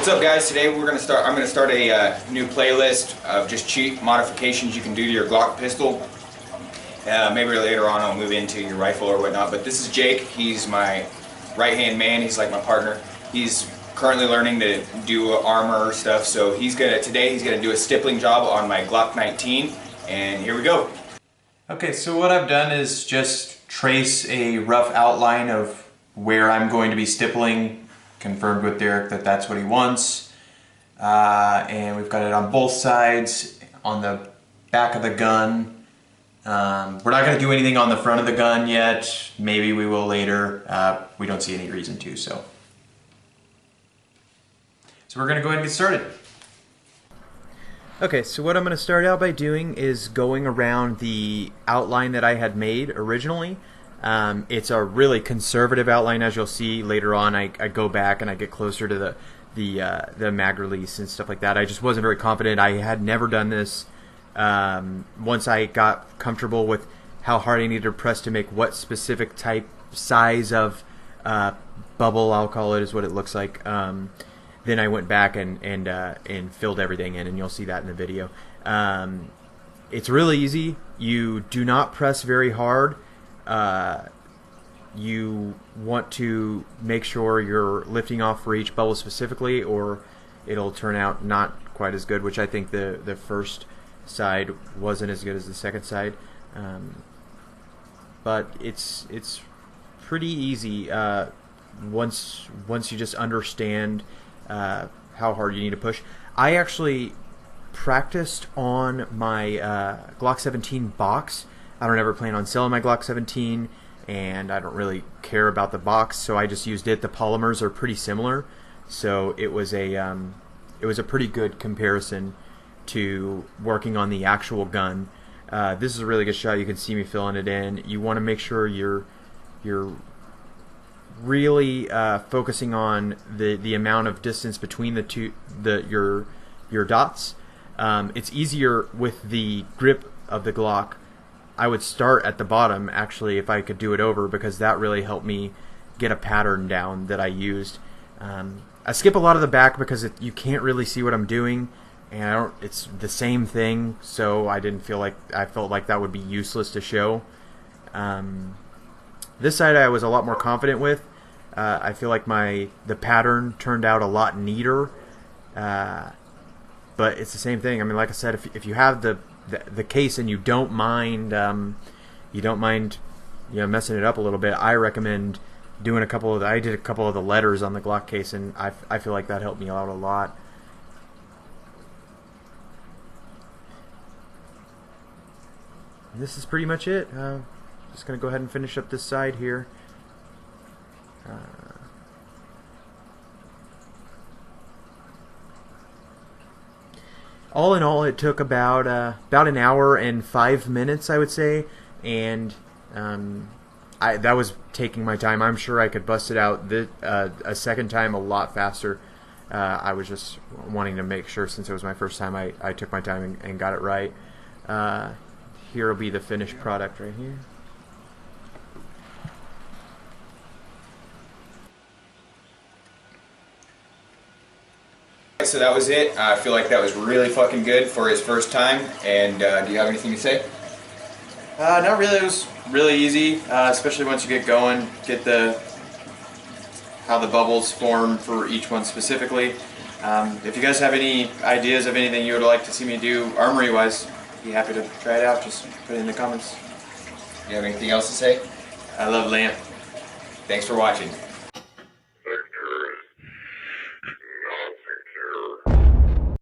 What's up, guys? Today I'm going to start a new playlist of just cheap modifications you can do to your Glock pistol. Maybe later on I'll move into your rifle or whatnot. But this is Jake. He's my right-hand man. He's like my partner. He's currently learning to do armor stuff. So today he's gonna do a stippling job on my Glock 19. And here we go. Okay, so what I've done is just trace a rough outline of where I'm going to be stippling. Confirmed with Derek that that's what he wants. And we've got it on both sides, on the back of the gun. We're not going to do anything on the front of the gun yet. Maybe we will later. We don't see any reason to, so we're going to go ahead and get started. Okay, so what I'm going to start out by doing is going around the outline that I had made originally. It's a really conservative outline, as you'll see later on. I go back and I get closer to the mag release and stuff like that. I just wasn't very confident. I had never done this. Once I got comfortable with how hard I needed to press to make what specific size of bubble, I'll call it, is what it looks like. Then I went back and filled everything in, and you'll see that in the video. It's really easy. You do not press very hard. You want to make sure you're lifting off for each bubble specifically, or it'll turn out not quite as good, which I think the first side wasn't as good as the second side. But it's pretty easy once you just understand how hard you need to push. I actually practiced on my Glock 17 box. I don't ever plan on selling my Glock 17, and I don't really care about the box, so I just used it. The polymers are pretty similar, so it was a pretty good comparison to working on the actual gun. This is a really good shot. You can see me filling it in. You want to make sure you're really focusing on the amount of distance between your dots. It's easier with the grip of the Glock. I would start at the bottom, actually, if I could do it over, because that really helped me get a pattern down that I used. I skip a lot of the back because you can't really see what I'm doing, and it's the same thing, so I felt like that would be useless to show. This side I was a lot more confident with. I feel like the pattern turned out a lot neater, but it's the same thing. I mean, like I said, if you have the case and you don't mind messing it up a little bit, I recommend doing I did a couple of the letters on the Glock case, and I feel like that helped me out a lot. And this is pretty much it. Just gonna go ahead and finish up this side here. All in all, it took about an hour and 5 minutes, I would say, and that was taking my time. I'm sure I could bust it out a second time a lot faster. I was just wanting to make sure, since it was my first time, I took my time and got it right. Here will be the finished product right here. So that was it. I feel like that was really fucking good for his first time. And do you have anything to say? Not really. It was really easy, especially once you get going, get how the bubbles form for each one specifically. If you guys have any ideas of anything you would like to see me do armory-wise, be happy to try it out. Just put it in the comments. You have anything else to say? I love lamp. Thanks for watching.